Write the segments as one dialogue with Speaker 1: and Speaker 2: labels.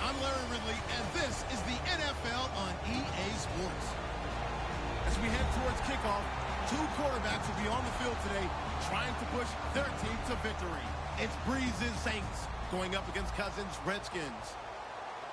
Speaker 1: I'm Larry Ridley, and this is the NFL on EA Sports. As we head towards kickoff, two quarterbacks will be on the field today trying to push their team to victory. It's Breeze's Saints going up against Cousins' Redskins.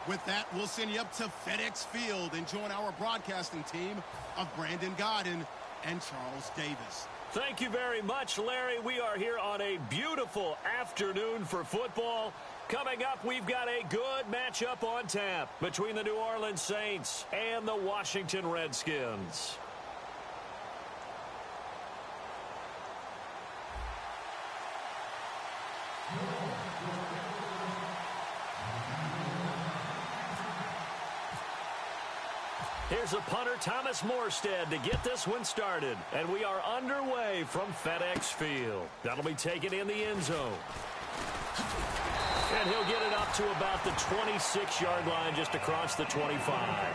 Speaker 1: With that, we'll send you up to FedEx Field and join our broadcasting team of Brandon Godden and Charles Davis.
Speaker 2: Thank you very much, Larry. We are here on a beautiful afternoon for football. Coming up, we've got a good matchup on tap between the New Orleans Saints and the Washington Redskins. Here's a punter, Thomas Morstead, to get this one started. And we are underway from FedEx Field. That'll be taken in the end zone. And he'll get it up to about the 26-yard line, just across the 25.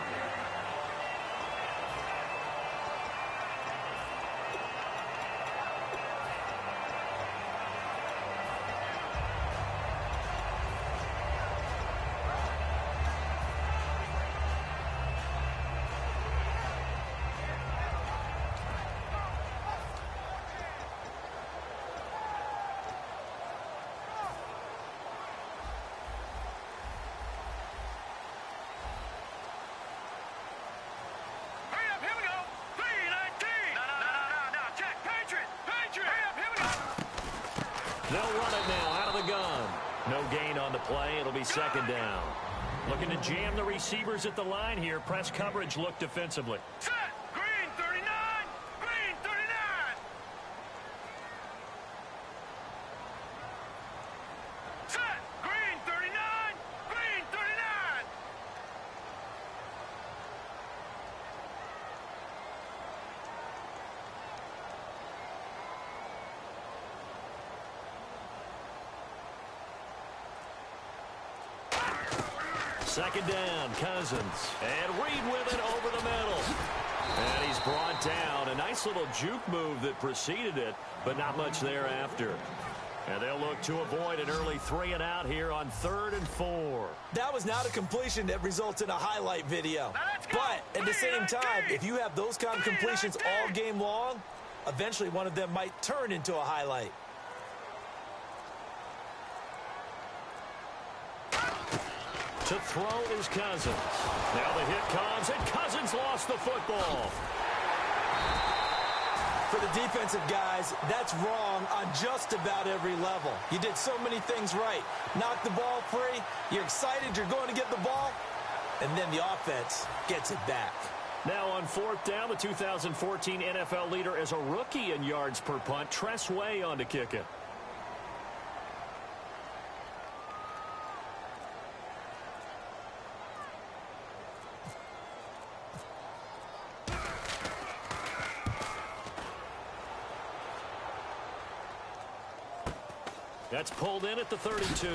Speaker 2: They'll run it now out of the gun. No gain on the play. It'll be second down. Looking to jam the receivers at the line here. Press coverage look defensively.
Speaker 3: Set! Green 39! Green 39! Set! Green 39! Green 39!
Speaker 2: Second down, Cousins. And Reed with it over the middle. And he's brought down. A nice little juke move that preceded it, but not much thereafter. And they'll look to avoid an early 3-and-out here on 3rd and 4.
Speaker 4: That was not a completion that results in a highlight video. But at the same time, if you have those kind of completions all game long, eventually one of them might turn into a highlight.
Speaker 2: To throw is Cousins. Now the hit comes, and Cousins lost the football.
Speaker 4: For the defensive guys, that's wrong on just about every level. You did so many things right. Knock the ball free, you're excited you're going to get the ball, and then the offense gets it back.
Speaker 2: Now on 4th down, the 2014 NFL leader as a rookie in yards per punt, Tress Way on to kick it. That's pulled in at the 32.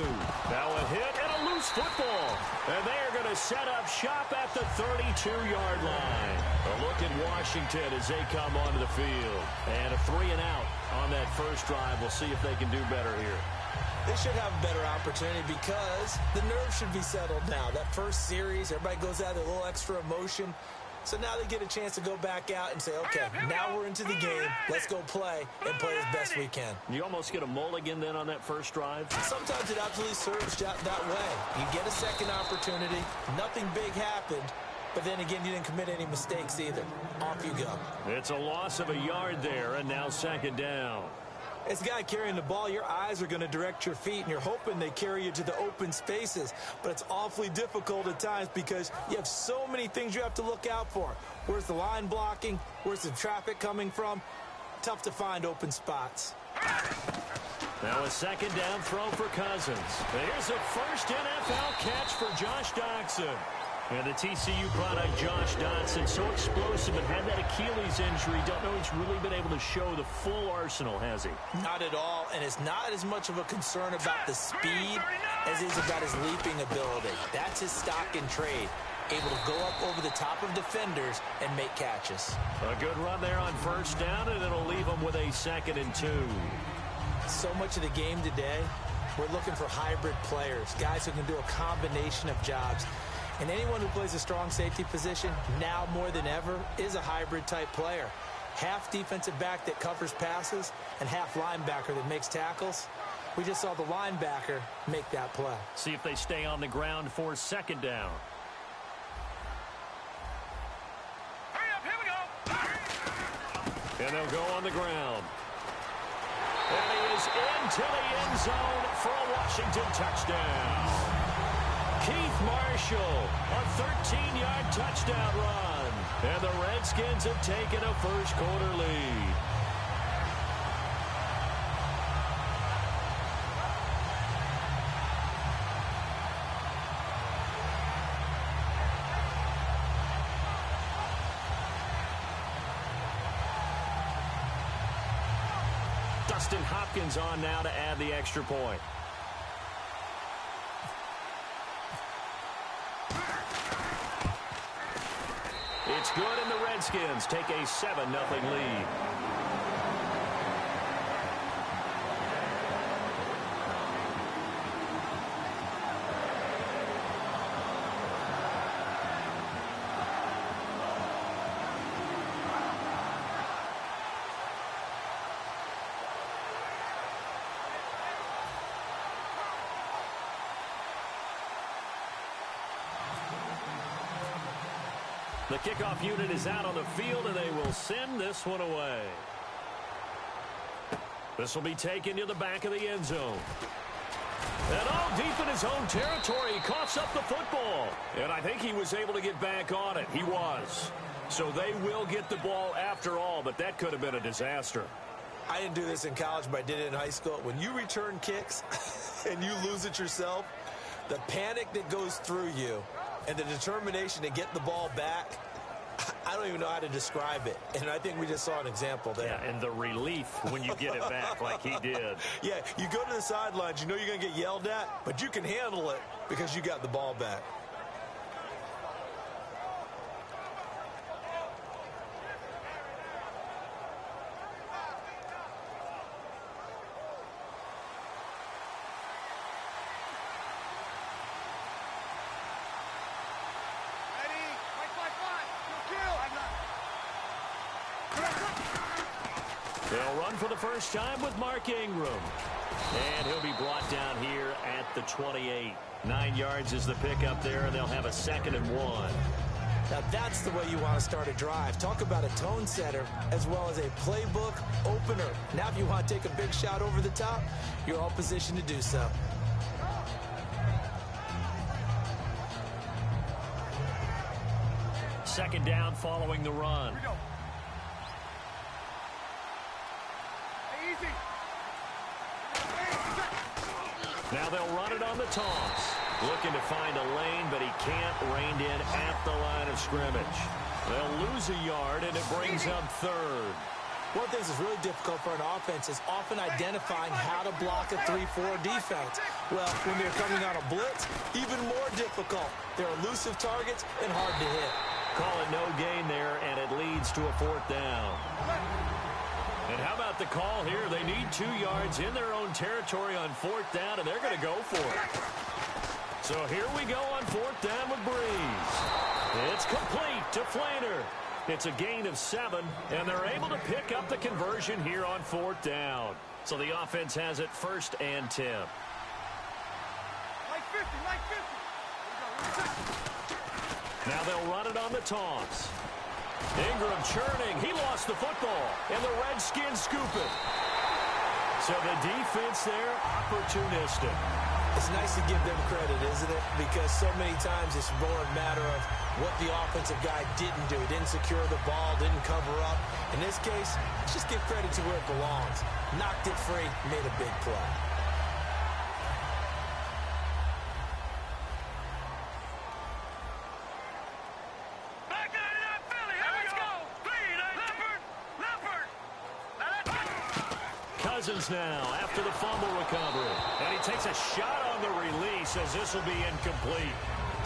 Speaker 2: Now a hit and a loose football. And they're going to set up shop at the 32-yard line. A look at Washington as they come onto the field. And a 3-and-out on that first drive. We'll see if they can do better here.
Speaker 4: They should have a better opportunity because the nerves should be settled now. That first series, everybody goes out with a little extra emotion. So now they get a chance to go back out and say, okay, now we're into the game. Let's go play and play as best we can.
Speaker 2: You almost get a mulligan then on that first drive?
Speaker 4: Sometimes it absolutely serves that way. You get a second opportunity. Nothing big happened. But then again, you didn't commit any mistakes either. Off you go.
Speaker 2: It's a loss of a yard there, and now second down.
Speaker 4: As a guy carrying the ball, your eyes are going to direct your feet, and you're hoping they carry you to the open spaces. But it's awfully difficult at times because you have so many things you have to look out for. Where's the line blocking? Where's the traffic coming from? Tough to find open spots.
Speaker 2: Now a second down throw for Cousins. Here's a first NFL catch for Josh Doctson. And the TCU product, Josh Dotson, so explosive and had that Achilles injury. Don't know he's really been able to show the full arsenal, has he?
Speaker 4: Not at all, and it's not as much of a concern about the speed as it is about his leaping ability. That's his stock in trade. Able to go up over the top of defenders and make catches.
Speaker 2: A good run there on first down, and it'll leave him with a 2nd and 2.
Speaker 4: So much of the game today We're looking for hybrid players, guys who can do a combination of jobs. And anyone who plays a strong safety position, now more than ever, is a hybrid-type player. Half defensive back that covers passes and half linebacker that makes tackles. We just saw the linebacker make that play.
Speaker 2: See if they stay on the ground for second down.
Speaker 3: Hurry up, here we go.
Speaker 2: And they'll go on the ground. And he is into the end zone for a Washington touchdown. Keith Marshall, a 13-yard touchdown run. And the Redskins have taken a first-quarter lead. Dustin Hopkins on now to add the extra point. It's good, and the Redskins take a 7-0 lead. The kickoff unit is out on the field, and they will send this one away. This will be taken to the back of the end zone. And all deep in his own territory, he coughs up the football. And I think he was able to get back on it. He was. So they will get the ball after all, but that could have been a disaster.
Speaker 4: I didn't do this in college, but I did it in high school. When you return kicks and you lose it yourself, the panic that goes through you and the determination to get the ball back, I don't even know how to describe it. And I think we just saw an example there.
Speaker 2: Yeah, and the relief when you get it back like he did.
Speaker 4: Yeah, you go to the sidelines, you know you're going to get yelled at, but you can handle it because you got the ball back.
Speaker 2: They'll run for the first time with Mark Ingram. And he'll be brought down here at the 28. 9 yards is the pickup there, and they'll have a 2nd and 1.
Speaker 4: Now that's the way you want to start a drive. Talk about a tone setter as well as a playbook opener. Now if you want to take a big shot over the top, you're all positioned to do so.
Speaker 2: Second down following the run. Now they'll run it on the toss. Looking to find a lane, but he can't. Reined in at the line of scrimmage. They'll lose a yard, and it brings up 3rd.
Speaker 4: One of the things that's really difficult for an offense is often identifying how to block a 3-4 defense. Well, when they're coming on a blitz, even more difficult. They're elusive targets and hard to hit.
Speaker 2: Call it no gain there, and it leads to a 4th down. And how about the call here? They need 2 yards in their own territory on 4th down, and they're going to go for it. So here we go on 4th down with Breeze. It's complete to Flainer. It's a gain of 7, and they're able to pick up the conversion here on 4th down. So the offense has it 1st and 10.
Speaker 3: Like 50, like 50.
Speaker 2: Now they'll run it on the toss. Ingram churning. He lost the football, and the Redskins scoop it. So the defense there, opportunistic.
Speaker 4: It's nice to give them credit, isn't it? Because so many times it's more a matter of what the offensive guy didn't do. Didn't secure the ball, didn't cover up. In this case, let's just give credit to where it belongs. Knocked it free, made a big play.
Speaker 2: Cousins now after the fumble recovery. And he takes a shot on the release as this will be incomplete.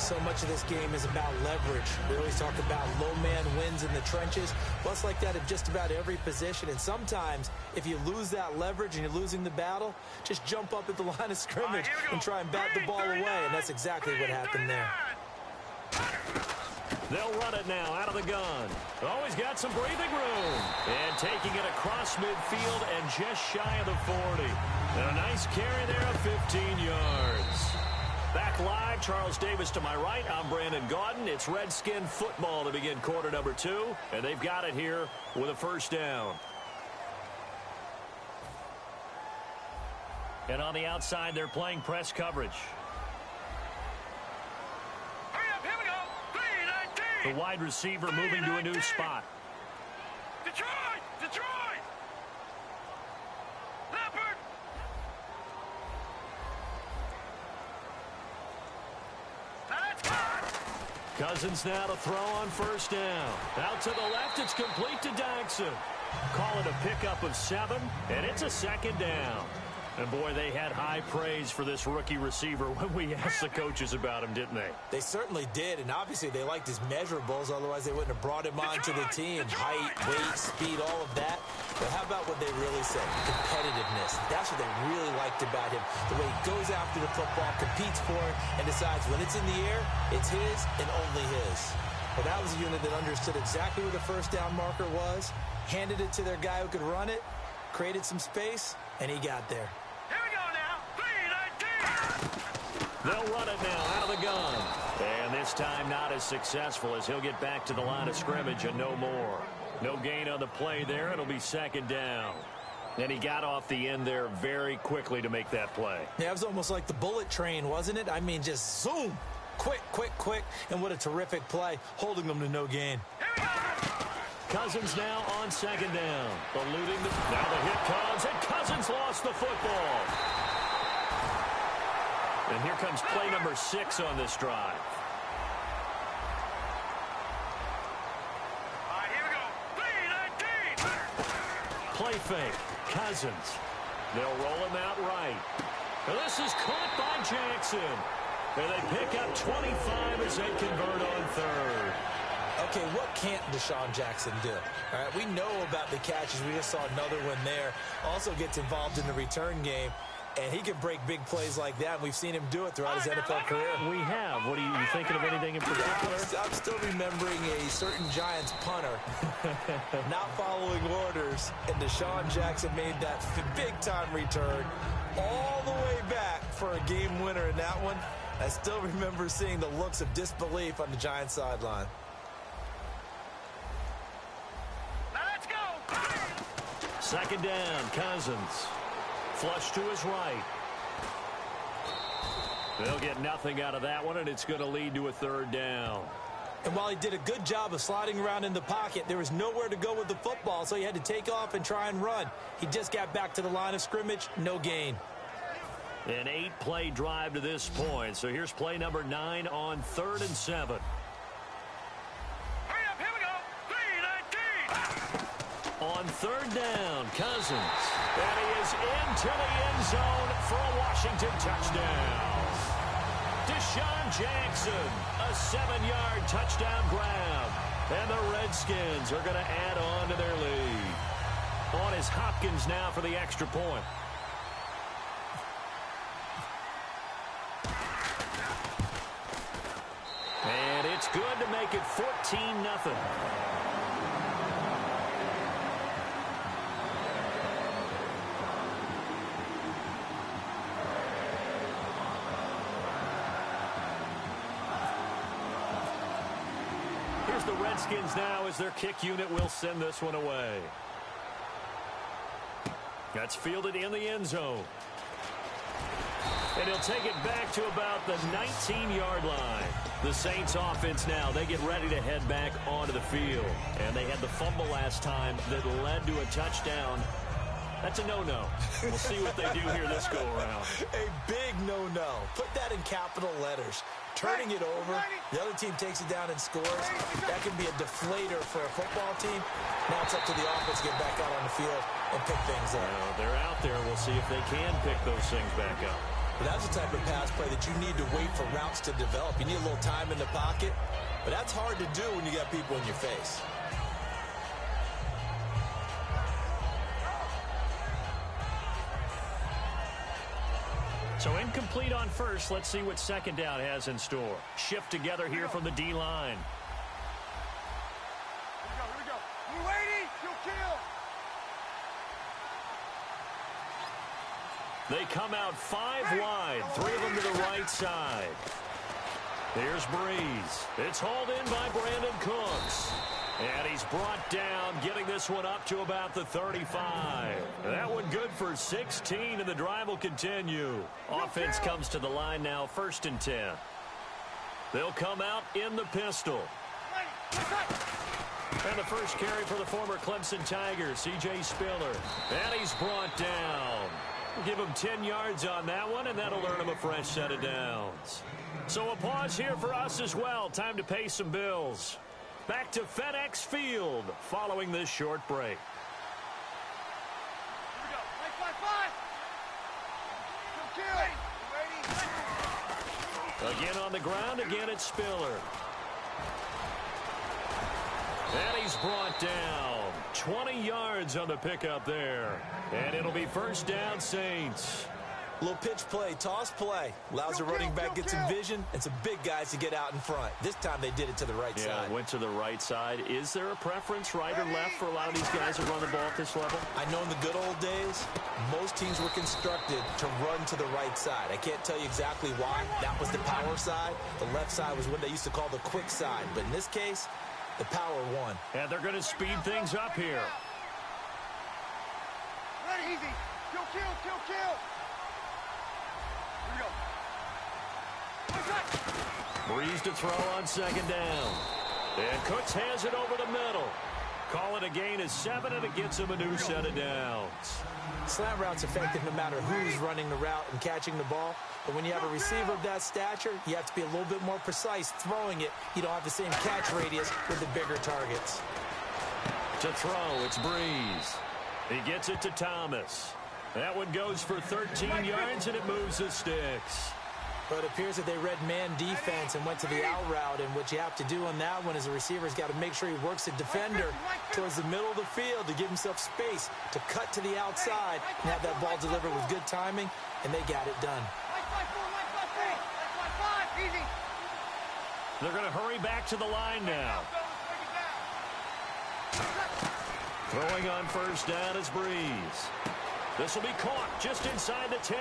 Speaker 4: So much of this game is about leverage. We always talk about low man wins in the trenches. Well, it's like that in just about every position. And sometimes, if you lose that leverage and you're losing the battle, just jump up at the line of scrimmage and try and bat the ball away. And that's exactly what happened there.
Speaker 2: They'll run it now out of the gun. Oh, he's got some breathing room. And taking it across midfield and just shy of the 40. And a nice carry there of 15 yards. Back live, Charles Davis to my right. I'm Brandon Gaudin. It's Redskin football to begin quarter number 2. And they've got it here with a first down. And on the outside, they're playing press coverage. The wide receiver moving to a new spot.
Speaker 3: Detroit! Leopard!
Speaker 2: Cousins now to throw on first down. Out to the left, it's complete to Dodson. Call it a pickup of 7, and it's a second down. And, boy, they had high praise for this rookie receiver when we asked the coaches about him, didn't they?
Speaker 4: They certainly did, and obviously they liked his measurables. Otherwise, they wouldn't have brought him on to the team. Height, weight, speed, all of that. But how about what they really said? Competitiveness. That's what they really liked about him. The way he goes after the football, competes for it, and decides when it's in the air, it's his and only his. Well, that was a unit that understood exactly where the first down marker was, handed it to their guy who could run it, created some space, and he got there.
Speaker 2: They'll run it now out of the gun. And this time not as successful as he'll get back to the line of scrimmage and no more. No gain on the play there. It'll be second down. And he got off the end there very quickly to make that play.
Speaker 4: Yeah, it was almost like the bullet train, wasn't it? I mean, just zoom. Quick. And what a terrific play, holding them to no gain.
Speaker 2: Cousins now on second down. Eluding now the hit comes, and Cousins lost the football. And here comes play number 6 on this drive.
Speaker 3: All right, here we go.
Speaker 2: Play fake. Cousins. They'll roll him out right. And this is caught by Jackson. And they pick up 25 as they convert on third.
Speaker 4: Okay, what can't Deshaun Jackson do? All right, we know about the catches. We just saw another one there. Also gets involved in the return game. And he can break big plays like that. We've seen him do it throughout his NFL career.
Speaker 2: We have. What are you thinking of anything in particular?
Speaker 4: I'm still remembering a certain Giants punter not following orders, and Deshaun Jackson made that big-time return all the way back for a game winner in that one. I still remember seeing the looks of disbelief on the Giants sideline.
Speaker 3: Let's go.
Speaker 2: Second down, Cousins. Flush to his right. They'll get nothing out of that one, and it's going to lead to a third down.
Speaker 4: And while he did a good job of sliding around in the pocket, there was nowhere to go with the football, so he had to take off and try and run. He just got back to the line of scrimmage, no gain.
Speaker 2: An 8-play drive to this point. So here's play number 9 on 3rd and 7.
Speaker 3: Hurry up, here we go. 3-19.
Speaker 2: On third down, Cousins. And he is into the end zone for a Washington touchdown. Deshaun Jackson, a 7-yard touchdown grab. And the Redskins are going to add on to their lead. On is Hopkins now for the extra point. And it's good to make it 14-0. Here's the Redskins now as their kick unit will send this one away. That's fielded in the end zone. And he'll take it back to about the 19-yard line. The Saints offense now, they get ready to head back onto the field. And they had the fumble last time that led to a touchdown. That's a no-no. We'll see what they do here this go-around.
Speaker 4: A big no-no. Put that in capital letters. Turning it over, the other team takes it down and scores. That can be a deflator for a football team. Now it's up to the offense to get back out on the field and pick things up.
Speaker 2: They're out there. We'll see if they can pick those things back up.
Speaker 4: But that's the type of pass play that you need to wait for routes to develop. You need a little time in the pocket, but that's hard to do when you got people in your face.
Speaker 2: So incomplete on first. Let's see what second down has in store. Shift together here from the D-line.
Speaker 3: Here we go. You waiting? You'll kill.
Speaker 2: They come out 5 wide, 3 of them to the right side. Here's Breeze. It's hauled in by Brandon Cooks. And he's brought down, getting this one up to about the 35. That one good for 16, and the drive will continue. Offense comes to the line now, 1st and 10. They'll come out in the pistol. And the first carry for the former Clemson Tigers, C.J. Spiller. And he's brought down. We'll give him 10 yards on that one, and that'll earn him a fresh set of downs. So a pause here for us as well. Time to pay some bills. Back to FedEx Field following this short break.
Speaker 3: Here we go. 5-5.
Speaker 2: Again on the ground, again it's Spiller. And he's brought down. 20 yards on the pickup there. And it'll be 1st down, Saints.
Speaker 4: Little pitch play, toss play. Allows the running back get some vision and some big guys to get out in front. This time they did it to the right side.
Speaker 2: Yeah, went to the right side. Is there a preference, right or left, for a lot of these guys that run the ball at this level?
Speaker 4: I know in the good old days, most teams were constructed to run to the right side. I can't tell you exactly why. That was the power side. The left side was what they used to call the quick side. But in this case, the power won.
Speaker 2: And they're going to speed things up here.
Speaker 3: Ready, easy. Kill. Here we go.
Speaker 2: Breeze to throw on 2nd down. And Cooks has it over the middle. Call it a gain of 7, and it gets him a new set of downs.
Speaker 4: Slant route's effective no matter who's running the route and catching the ball. But when you have a receiver of that stature, you have to be a little bit more precise throwing it. You don't have the same catch radius with the bigger targets.
Speaker 2: To throw, it's Breeze. He gets it to Thomas. That one goes for 13 yards, and it moves the sticks.
Speaker 4: But it appears that they read man defense and went to the out route, and what you have to do on that one is the receiver's got to make sure he works the defender towards the middle of the field to give himself space to cut to the outside and have that ball delivered with good timing, and they got it done.
Speaker 3: Easy.
Speaker 2: They're going to hurry back to the line now. Throwing on 1st down is Breeze. This will be caught just inside the 10.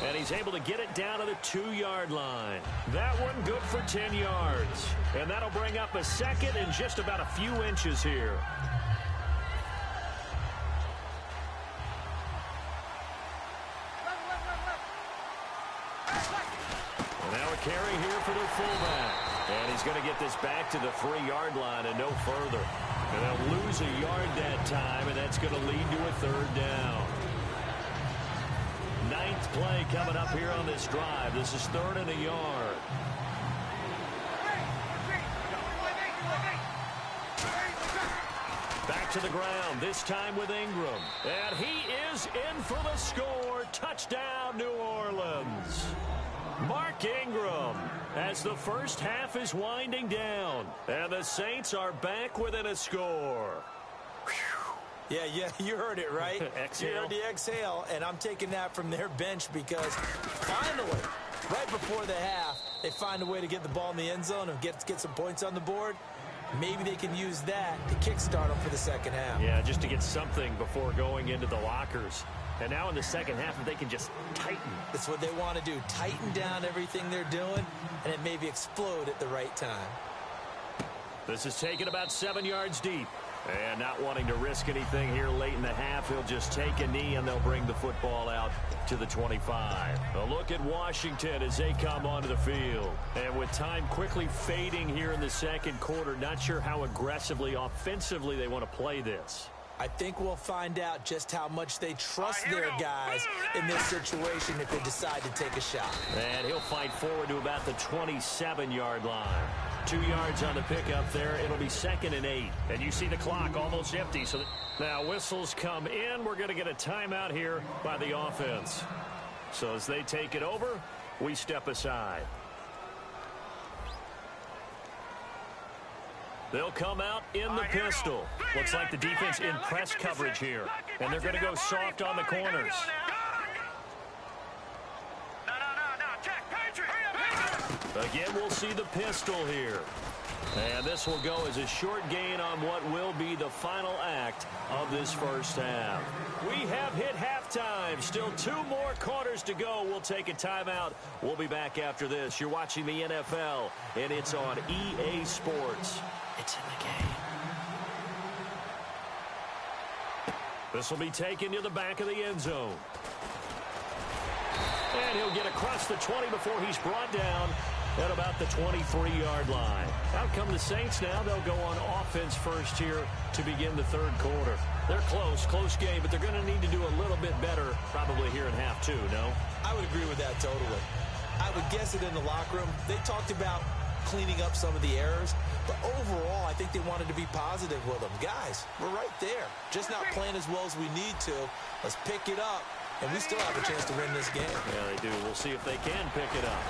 Speaker 2: And he's able to get it down to the 2-yard line. That one good for 10 yards. And that'll bring up a 2nd and just about a few inches here. And now a carry here for the fullback. And he's going to get this back to the 3-yard line and no further. And they'll lose a yard that time, and that's going to lead to a 3rd down. 9th play coming up here on this drive. This is 3rd and a yard. Back to the ground, this time with Ingram. And he is in for the score. Touchdown, New Orleans. Mark Ingram, as the first half is winding down. And the Saints are back within a score.
Speaker 4: Yeah, you heard it, right?
Speaker 2: Exhale.
Speaker 4: You heard the exhale, and I'm taking that from their bench because finally, right before the half, they find a way to get the ball in the end zone and get some points on the board. Maybe they can use that to kickstart them for the second half.
Speaker 2: Yeah, just to get something before going into the lockers. And now in the second half, if they can just tighten.
Speaker 4: That's what they want to do. Tighten down everything they're doing, and it maybe explode at the right time.
Speaker 2: This is taken about 7 yards deep. And not wanting to risk anything here late in the half, he'll just take a knee, and they'll bring the football out to the 25. A look at Washington as they come onto the field. And with time quickly fading here in the second quarter, not sure how aggressively, offensively they want to play this.
Speaker 4: I think we'll find out just how much they trust their guys in this situation if they decide to take a shot.
Speaker 2: And he'll fight forward to about the 27-yard line. 2 yards on the pickup there. It'll be 2nd and 8. And you see the clock almost empty. So now whistles come in. We're going to get a timeout here by the offense. So as they take it over, we step aside. They'll come out in the pistol. Looks like the defense in press coverage here. And they're going to go soft on the corners. Again, we'll see the pistol here. And this will go as a short gain on what will be the final act of this first half. We have hit halftime. Still 2 more quarters to go. We'll take a timeout. We'll be back after this. You're watching the NFL, and it's on EA Sports. It's in the game. This will be taken to the back of the end zone. And he'll get across the 20 before he's brought down at about the 23-yard line. Out come the Saints now. They'll go on offense first here to begin the third quarter. They're close game, but they're going to need to do a little bit better probably here in half 2, no?
Speaker 4: I would agree with that totally. I would guess it in the locker room. They talked about cleaning up some of the errors, but overall, I think they wanted to be positive with them. Guys, we're right there. Just not playing as well as we need to. Let's pick it up, and we still have a chance to win this game.
Speaker 2: Yeah, they do. We'll see if they can pick it up.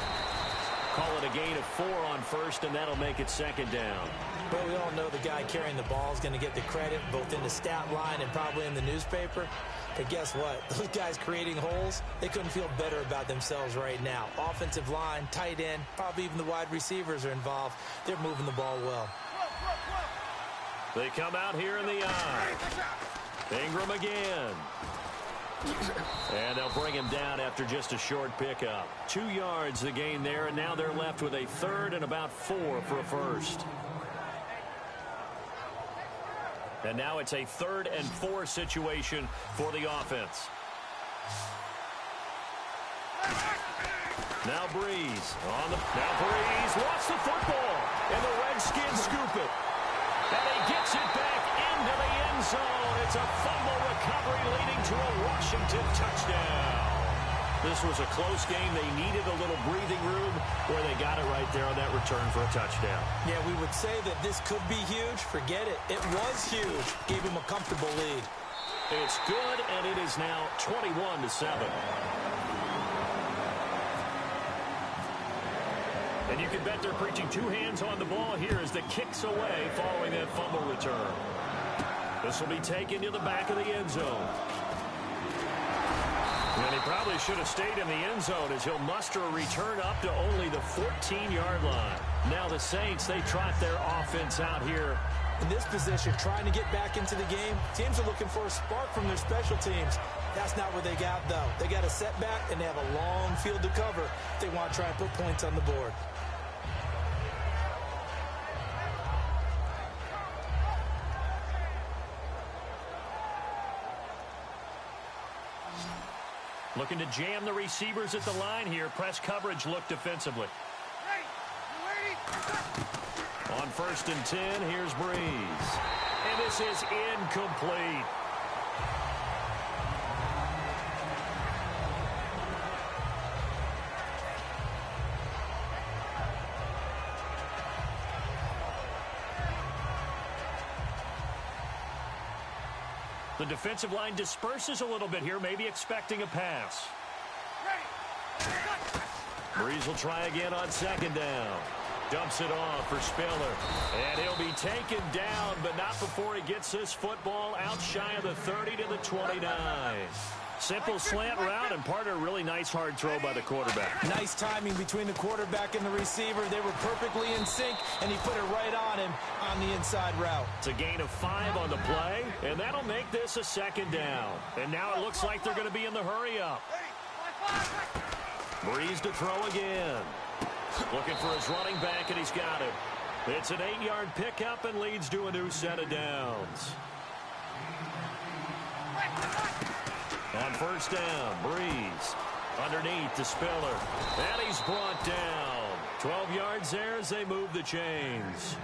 Speaker 2: Call it a gain of 4 on first, and that'll make it second down.
Speaker 4: Well, we all know the guy carrying the ball is going to get the credit, both in the stat line and probably in the newspaper. But guess what? Those guys creating holes, they couldn't feel better about themselves right now. Offensive line, tight end, probably even the wide receivers are involved. They're moving the ball well.
Speaker 2: They come out here in the eye. Ingram again. And they'll bring him down after just a short pickup. 2 yards the gain there, and now they're left with a third and about 4 for a first. And now it's a 3rd and 4 situation for the offense. Now Breeze. Now Breeze lost the football, and the Redskins scoop it. And he gets it back into the end zone. It's a fumble recovery leading to a Washington touchdown. This was a close game. They needed a little breathing room where they got it right there on that return for a touchdown.
Speaker 4: Yeah, we would say that this could be huge. Forget it. It was huge. Gave him a comfortable lead.
Speaker 2: It's good, and it is now 21-7. And you can bet they're preaching 2 hands on the ball here as the kick's away following that fumble return. This will be taken to the back of the end zone. And he probably should have stayed in the end zone as he'll muster a return up to only the 14-yard line. Now the Saints, they trot their offense out here.
Speaker 4: In this position, trying to get back into the game, teams are looking for a spark from their special teams. That's not what they got, though. They got a setback, and they have a long field to cover if they want to try and put points on the board.
Speaker 2: Looking to jam the receivers at the line here. Press coverage look defensively. On 1st and 10, here's Breeze. And this is incomplete. The defensive line disperses a little bit here, maybe expecting a pass. Breeze will try again on 2nd down. Dumps it off for Spiller. And he'll be taken down, but not before he gets this football out shy of the 30 to the 29. Simple slant route and part of a really nice hard throw by the quarterback.
Speaker 4: Nice timing between the quarterback and the receiver. They were perfectly in sync, and he put it right on him on the inside route.
Speaker 2: It's a gain of 5 on the play, and that'll make this a 2nd down. And now it looks like they're going to be in the hurry-up. Breeze to throw again. Looking for his running back, and he's got it. It's an 8-yard pickup and leads to a new set of downs. On 1st down, Breeze underneath to Spiller. And he's brought down. 12 yards there as they move the chains.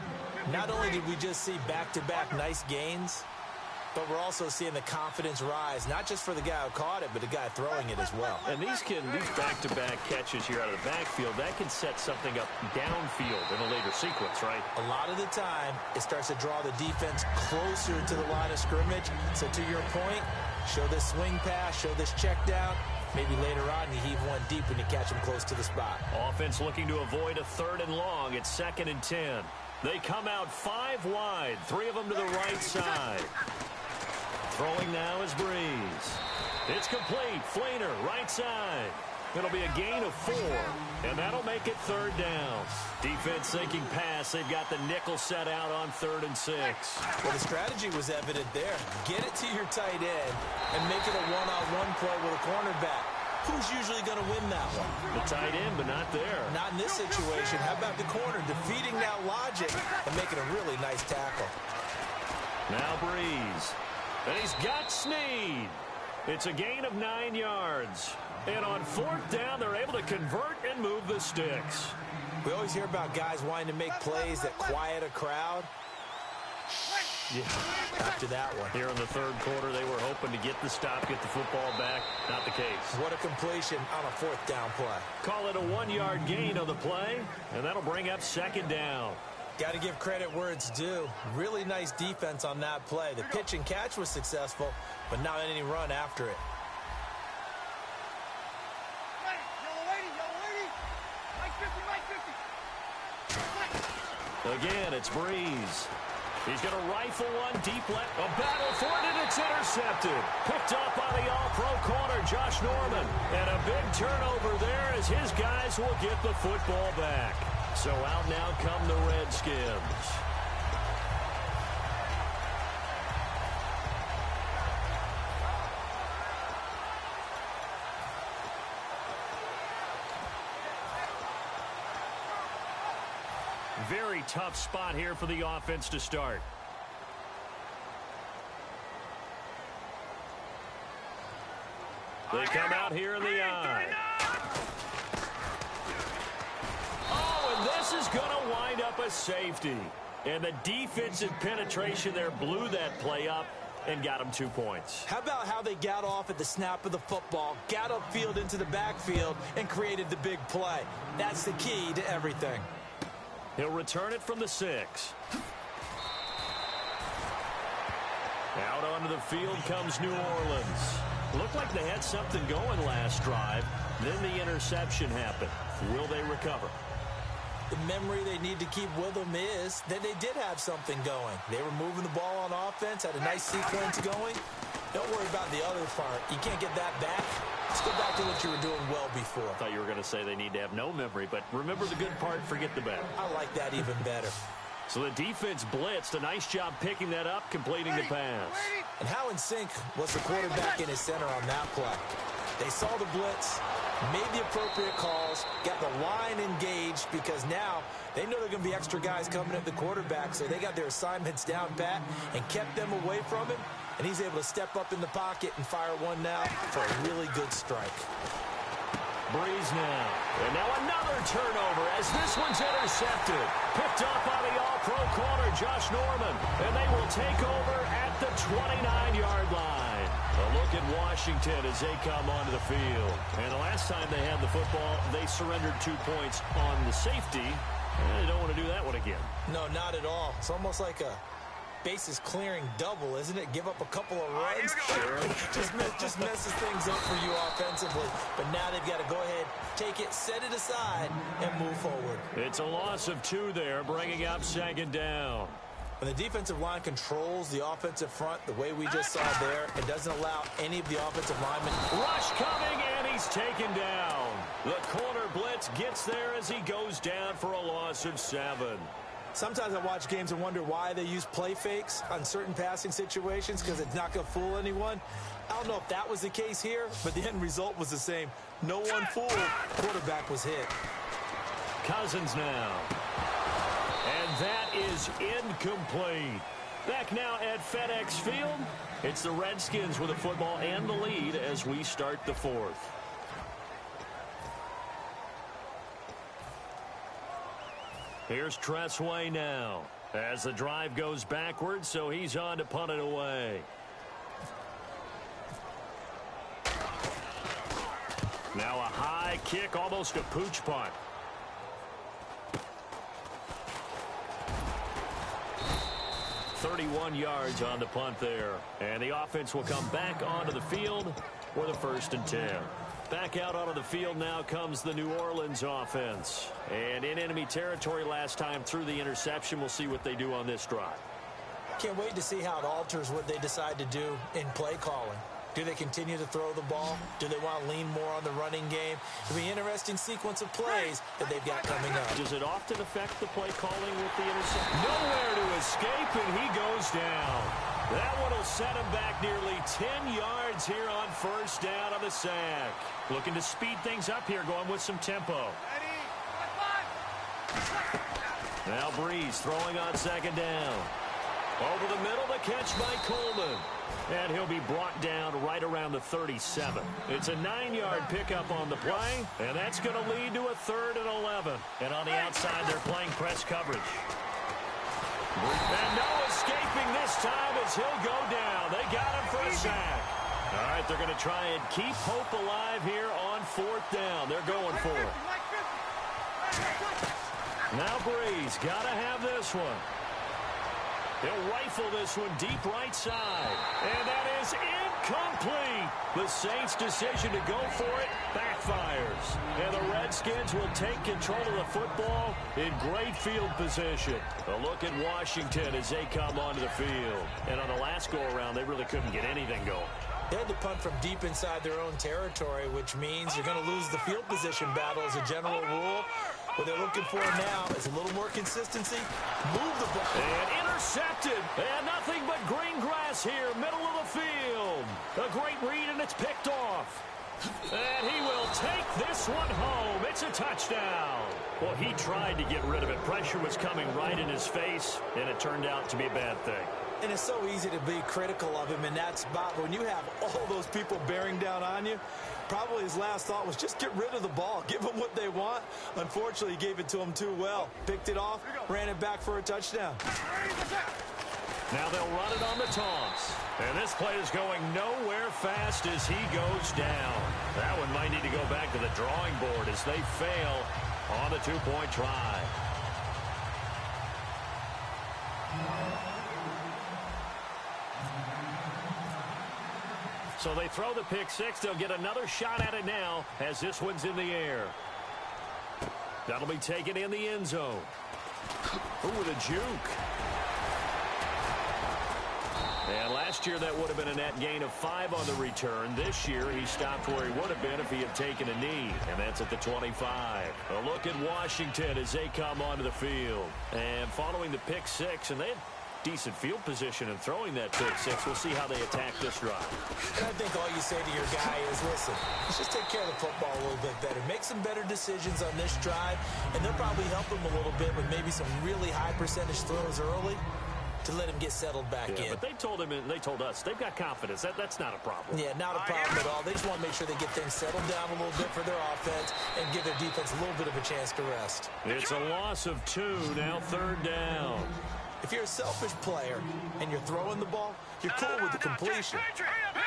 Speaker 4: Not only did we just see back-to-back nice gains, but we're also seeing the confidence rise, not just for the guy who caught it, but the guy throwing it as well.
Speaker 2: And these back-to-back catches here out of the backfield, that can set something up downfield in a later sequence, right?
Speaker 4: A lot of the time, it starts to draw the defense closer to the line of scrimmage. So to your point, show this swing pass, show this check down. Maybe later on you heave one deep when you catch them close to the spot.
Speaker 2: Offense looking to avoid a 3rd and long. It's 2nd and 10. They come out 5 wide, 3 of them to the right side. Throwing now is Breeze. It's complete. Fleener, right side. It'll be a gain of 4, and that'll make it 3rd down. Defense thinking pass. They've got the nickel set out on 3rd and 6.
Speaker 4: Well, the strategy was evident there. Get it to your tight end and make it a one-on-one play with a cornerback. Who's usually going to win that one?
Speaker 2: The tight end, but not there.
Speaker 4: Not in this situation. How about the corner defeating that logic and making a really nice tackle?
Speaker 2: Now Breeze. And he's got Snead. It's a gain of 9 yards. And on 4th down, they're able to convert and move the sticks.
Speaker 4: We always hear about guys wanting to make plays that quiet a crowd.
Speaker 2: Yeah.
Speaker 4: After that one.
Speaker 2: Here in the 3rd quarter, they were hoping to get the stop, get the football back. Not the case.
Speaker 4: What a completion on a 4th down play.
Speaker 2: Call it a 1-yard gain on the play, and that'll bring up 2nd down.
Speaker 4: Got to give credit where it's due. Really nice defense on that play. The pitch and catch was successful, but not any run after it.
Speaker 2: Again, it's Breeze. He's going to rifle one deep left. A battle for it, and it's intercepted. Picked up by the all-pro corner, Josh Norman. And a big turnover there as his guys will get the football back. So out now come the Redskins. Very tough spot here for the offense to start. They come out here in the eye. Oh, and this is going to wind up a safety. And the defensive penetration there blew that play up and got them 2 points.
Speaker 4: How about how they got off at the snap of the football, got upfield into the backfield, and created the big play? That's the key to everything.
Speaker 2: He'll return it from the 6. Out onto the field comes New Orleans. Looked like they had something going last drive. Then the interception happened. Will they recover?
Speaker 4: The memory they need to keep with them is that they did have something going. They were moving the ball on offense, had a nice sequence going. Don't worry about the other part. You can't get that back. Let's go back to what you were doing well before.
Speaker 2: I thought you were going to say they need to have no memory, but remember the good part, forget the bad.
Speaker 4: I like that even better.
Speaker 2: So the defense blitzed. A nice job picking that up, completing the pass.
Speaker 4: And how in sync was the quarterback in his center on that play? They saw the blitz, made the appropriate calls, got the line engaged because now they know there are going to be extra guys coming at the quarterback, so they got their assignments down pat and kept them away from him, and he's able to step up in the pocket and fire one now for a really good strike.
Speaker 2: Breeze now. And now another turnover as this one's intercepted. Picked up by the all-pro corner, Josh Norman. And they will take over at the 29-yard line. A look at Washington as they come onto the field. And the last time they had the football, they surrendered 2 points on the safety. And they don't want to do that one again.
Speaker 4: No, not at all. It's almost like a bases clearing double, isn't it? Give up a couple of runs. Just messes things up for you offensively. But now they've got to go ahead, take it, set it aside, and move forward.
Speaker 2: It's a loss of 2 there, bringing up 2nd down.
Speaker 4: When the defensive line controls the offensive front the way we just saw there, it doesn't allow any of the offensive linemen.
Speaker 2: Rush coming, and he's taken down. The corner blitz gets there as he goes down for a loss of 7.
Speaker 4: Sometimes I watch games and wonder why they use play fakes on certain passing situations because it's not going to fool anyone. I don't know if that was the case here, but the end result was the same. No one fooled. Quarterback was hit.
Speaker 2: Cousins now. And that is incomplete. Back now at FedEx Field. It's the Redskins with the football and the lead as we start the 4th. Here's Tressway now as the drive goes backwards, so he's on to punt it away. Now a high kick, almost a pooch punt. .31 yards on the punt there. And the offense will come back onto the field for the 1st and 10. Back out onto the field now comes the New Orleans offense. And in enemy territory last time through the interception. We'll see what they do on this drive.
Speaker 4: Can't wait to see how it alters what they decide to do in play calling. Do they continue to throw the ball? Do they want to lean more on the running game? It'll be an interesting sequence of plays that they've got coming up.
Speaker 2: Does it often affect the play calling with the interception? Nowhere to escape, and he goes down. That one will set him back nearly 10 yards here on first down on the sack. Looking to speed things up here, going with some tempo. Now Breeze throwing on second down. Over the middle, the catch by Coleman. And he'll be brought down right around the 37. It's a 9-yard pickup on the play, and that's going to lead to a 3rd and 11. And on the outside, they're playing press coverage. And no escaping this time as he'll go down. They got him for a sack. All right, they're going to try and keep hope alive here on 4th down. They're going for it. Now Breeze got to have this one. He'll rifle this one deep right side. And that is incomplete. The Saints' decision to go for it backfires. And the Redskins will take control of the football in great field position. A look at Washington as they come onto the field. And on the last go-around, they really couldn't get anything going.
Speaker 4: They had to punt from deep inside their own territory, which means you're going to lose the field position battle as a general rule. What they're looking for now is a little more consistency. Move the ball.
Speaker 2: And intercepted. And nothing but green grass here, middle of the field. A great read, and it's picked off. And he will take this one home. It's a touchdown. Well, he tried to get rid of it. Pressure was coming right in his face, and it turned out to be a bad thing.
Speaker 4: And it's so easy to be critical of him in that spot. But when you have all those people bearing down on you, probably his last thought was just get rid of the ball. Give them what they want. Unfortunately, he gave it to them too well. Picked it off, ran it back for a touchdown.
Speaker 2: Now they'll run it on the toss. And this play is going nowhere fast as he goes down. That one might need to go back to the drawing board as they fail on the two-point try. So they throw the pick six. They'll get another shot at it now as this one's in the air. That'll be taken in the end zone. Ooh, with a juke. And last year that would have been a net gain of 5 on the return. This year he stopped where he would have been if he had taken a knee. And that's at the 25. A look at Washington as they come onto the field. And following the pick six, and they had decent field position in throwing that pick six. We'll see how they attack this drive.
Speaker 4: And I think all you say to your guy is, listen, let's just take care of the football a little bit better. Make some better decisions on this drive, and they'll probably help him a little bit with maybe some really high percentage throws early to let him get settled back in.
Speaker 2: But they told him, and they told us, they've got confidence. That's not a problem.
Speaker 4: Yeah, not a problem at all. They just want to make sure they get things settled down a little bit for their offense and give their defense a little bit of a chance to rest.
Speaker 2: It's a loss of 2, now 3rd down.
Speaker 4: If you're a selfish player and you're throwing the ball, you're cool with the completion.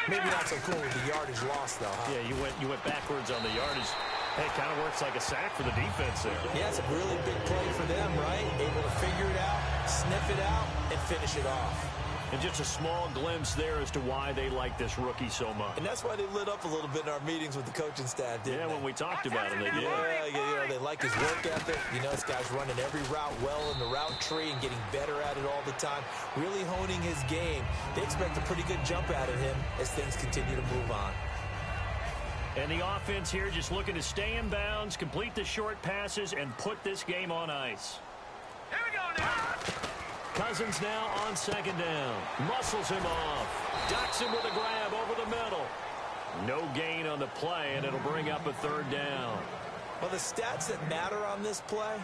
Speaker 4: Maybe not so cool with the yardage loss, though, huh?
Speaker 2: Yeah, you went backwards on the yardage. Hey, it kind of works like a sack for the defense there.
Speaker 4: Yeah, it's a really big play for them, right? Able to figure it out, sniff it out, and finish it off.
Speaker 2: And just a small glimpse there as to why they like this rookie so much.
Speaker 4: And that's why they lit up a little bit in our meetings with the coaching staff, didn't they?
Speaker 2: Yeah, when we talked about him, they did.
Speaker 4: Yeah, they like his work ethic. You know, this guy's running every route well in the route tree and getting better at it all the time, really honing his game. They expect a pretty good jump out of him as things continue to move on.
Speaker 2: And the offense here just looking to stay in bounds, complete the short passes, and put this game on ice.
Speaker 3: Here we go now.
Speaker 2: Cousins now on second down. Muscles him off. Ducks him with a grab over the middle. No gain on the play, and it'll bring up a 3rd down.
Speaker 4: Well, the stats that matter on this play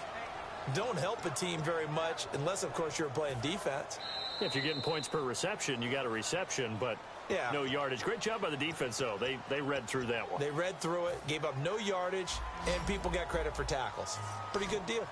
Speaker 4: don't help a team very much unless, of course, you're playing defense.
Speaker 2: If you're getting points per reception, you got a reception, but no yardage. Great job by the defense, though. They read through that one.
Speaker 4: They read through it, gave up no yardage, and people got credit for tackles. Pretty good deal.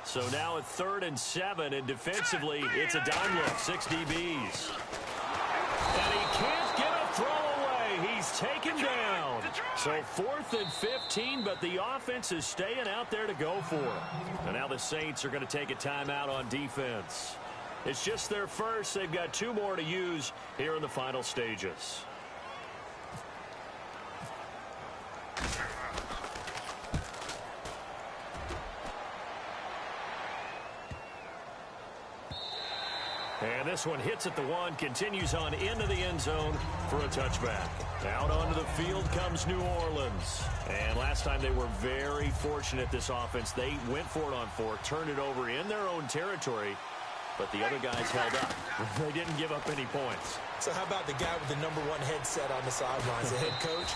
Speaker 2: So now at 3rd and 7, and defensively, it's a dime look, 6 DBs. And he can't get a throw away. He's taken down. So 4th and 15, but the offense is staying out there to go for it. And now the Saints are going to take a timeout on defense. It's just their first. They've got 2 more to use here in the final stages. this one hits at the 1, continues on into the end zone for a touchback. Out onto the field comes New Orleans. And last time they were very fortunate, this offense. They went for it on 4, turned it over in their own territory, but the other guys held up. They didn't give up any points.
Speaker 4: So how about the guy with the #1 headset on the sidelines, the head coach?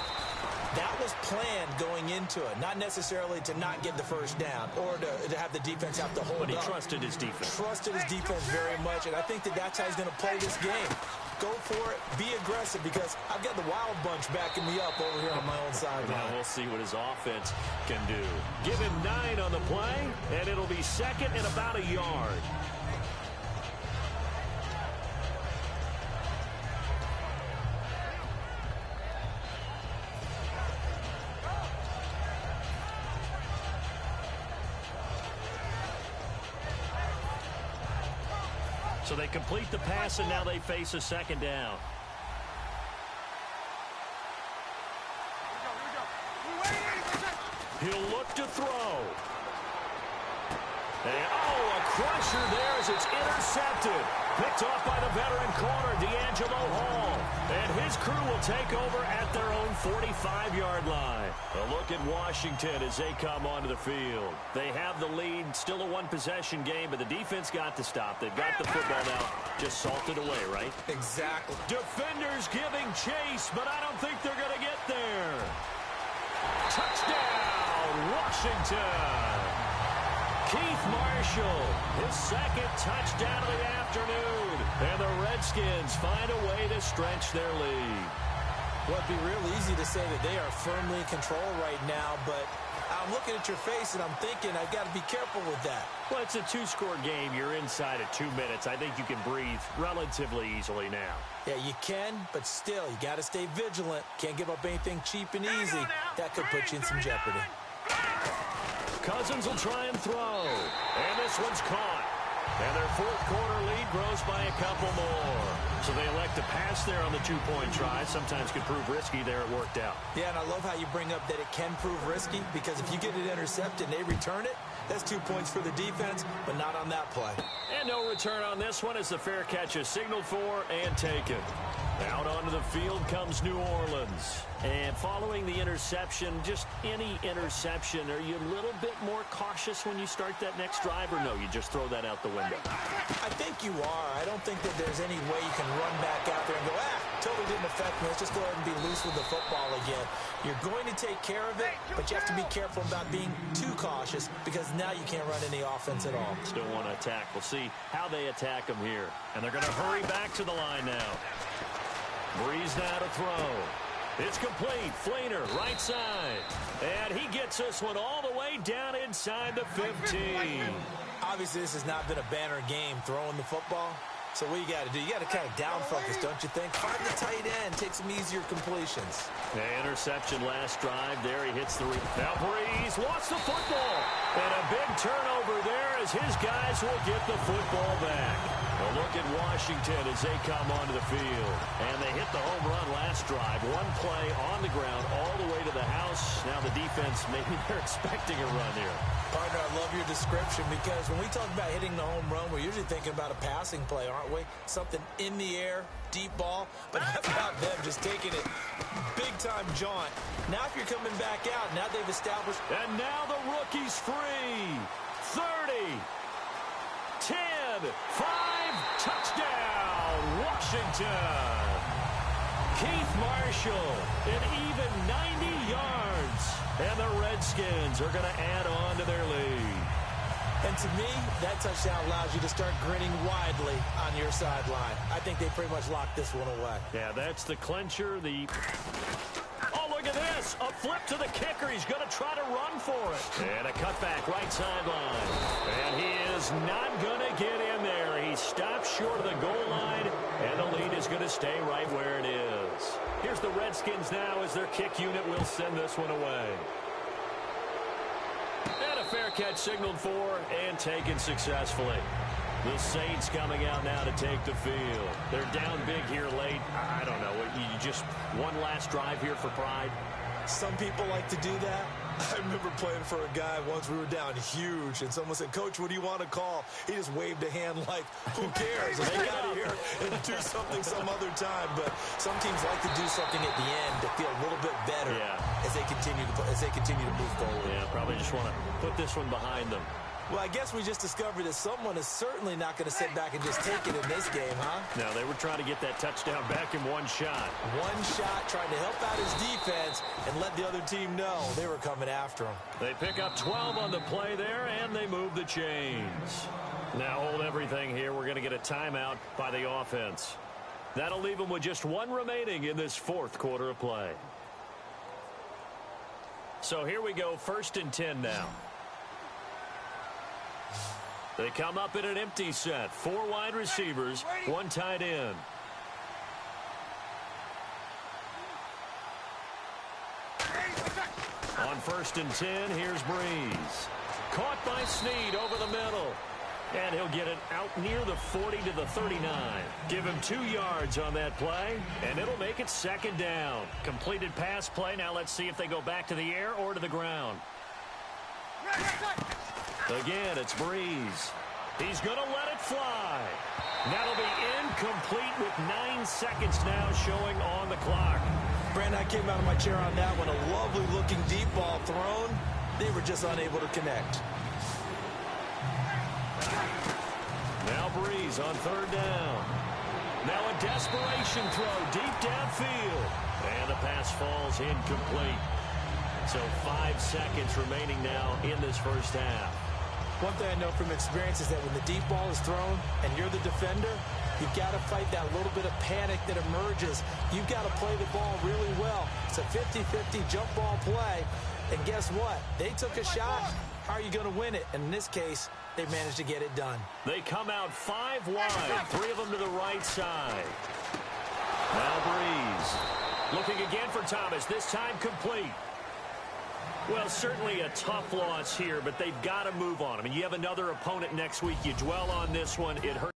Speaker 4: That was planned going into it, not necessarily to not get the first down or to have the defense have to hold up.
Speaker 2: But he trusted his defense.
Speaker 4: Trusted his defense very much, and I think that's how he's going to play this game. Go for it, be aggressive, because I've got the wild bunch backing me up over here on my own sideline.
Speaker 2: Now we'll see what his offense can do. Give him 9 on the play, and it'll be second and about a yard. So they complete the pass, and now they face a second down. He'll look to throw. And, a crusher there as it's intercepted. Picked off by the veteran corner, D'Angelo Hall. And his crew will take over at their own 45-yard line. A look at Washington as they come onto the field. They have the lead, still a one-possession game, but the defense got to stop. They've got the football now, just salted away, right?
Speaker 4: Exactly.
Speaker 2: Defenders giving chase, but I don't think they're going to get there. Touchdown, Washington. Keith Marshall, his second touchdown of the afternoon. And the Redskins find a way to stretch their lead.
Speaker 4: Well, it'd be real easy to say that they are firmly in control right now, but I'm looking at your face and I'm thinking I've got to be careful with that.
Speaker 2: Well, it's a 2-score game. You're inside of 2 minutes. I think you can breathe relatively easily now.
Speaker 4: Yeah, you can, but still, you got to stay vigilant. Can't give up anything cheap and easy. That could put you in some jeopardy.
Speaker 2: Cousins will try and throw. And this one's caught. And their fourth-quarter lead grows by a couple more. So they elect to pass there on the 2-point try. Sometimes could prove risky. There it worked out.
Speaker 4: Yeah, and I love how you bring up that it can prove risky, because if you get it intercepted and they return it, that's 2 points for the defense, but not on that play.
Speaker 2: And no return on this one as the fair catch is signaled for and taken. Out onto the field comes New Orleans. And following the interception, just any interception, are you a little bit more cautious when you start that next drive, or no, you just throw that out the window?
Speaker 4: I think you are. I don't think that there's any way you can run back out there and go, totally didn't affect me. Let's just go ahead and be loose with the football again. You're going to take care of it, but you have to be careful about being too cautious, because now you can't run any offense at all.
Speaker 2: Still want to attack. We'll see how they attack them here. And they're going to hurry back to the line now. Breeze now to throw. It's complete. Flainer, right side. And he gets this one all the way down inside the 15.
Speaker 4: Obviously, this has not been a banner game throwing the football. So what you got to do, you got to kind of down focus, don't you think? Find the tight end, take some easier completions.
Speaker 2: Interception last drive. There he hits the now Breeze lost the football. And a big turnover there as his guys will get the football back. A look at Washington as they come onto the field. And they hit the home run last drive. One play on the ground all the way to the house. Now the defense, maybe they're expecting a run here.
Speaker 4: Partner, I love your description, because when we talk about hitting the home run, we're usually thinking about a passing play, aren't we? Something in the air, deep ball. But how about them just taking it big-time jaunt? Now if you're coming back out, now they've established.
Speaker 2: And now the rookie's free. 30, 10, 5, touchdown, Washington. Keith Marshall, an even 90 yards. And the Redskins are going to add on to their lead.
Speaker 4: And to me, that touchdown allows you to start grinning widely on your sideline. I think they pretty much locked this one away.
Speaker 2: Yeah, that's the clincher. Oh, look at this. A flip to the kicker. He's going to try to run for it. And a cutback right sideline. And he is not going to get in there. He stops short of the goal line, and the lead is going to stay right where it is. Here's the Redskins now as their kick unit will send this one away. And a fair catch signaled for and taken successfully. The Saints coming out now to take the field. They're down big here late. I don't know. You just one last drive here for pride.
Speaker 4: Some people like to do that. I remember playing for a guy once. We were down huge, and someone said, "Coach, what do you want to call?" He just waved a hand like, "Who cares? Let's get out of here and do something some other time." But some teams like to do something at the end to feel a little bit better as they continue to move forward.
Speaker 2: Yeah, probably just want to put this one behind them.
Speaker 4: Well, I guess we just discovered that someone is certainly not going to sit back and just take it in this game, huh?
Speaker 2: No, they were trying to get that touchdown back in one shot.
Speaker 4: One shot, trying to help out his defense and let the other team know they were coming after him.
Speaker 2: They pick up 12 on the play there, and they move the chains. Now hold everything here. We're going to get a timeout by the offense. That'll leave them with just one remaining in this fourth quarter of play. So here we go, 1st and 10 now. They come up in an empty set. 4 wide receivers, 1 tight end. On 1st and 10, here's Breeze. Caught by Snead over the middle. And he'll get it out near the 40 to the 39. Give him 2 yards on that play, and it'll make it 2nd down. Completed pass play. Now let's see if they go back to the air or to the ground. Again, it's Breeze. He's going to let it fly. That'll be incomplete with 9 seconds now showing on the clock.
Speaker 4: Brandon, I came out of my chair on that one. A lovely-looking deep ball thrown. They were just unable to connect.
Speaker 2: Now Breeze on 3rd down. Now a desperation throw deep downfield. And the pass falls incomplete. So 5 seconds remaining now in this first half.
Speaker 4: One thing I know from experience is that when the deep ball is thrown and you're the defender, you've got to fight that little bit of panic that emerges. You've got to play the ball really well. It's a 50-50 jump ball play. And guess what? They took a shot. How are you going to win it? And in this case, they managed to get it done.
Speaker 2: They come out 5 wide, 3 of them to the right side. Now Breeze. Looking again for Thomas, this time complete. Well, certainly a tough loss here, but they've got to move on. I mean, you have another opponent next week. You dwell on this one. It hurts.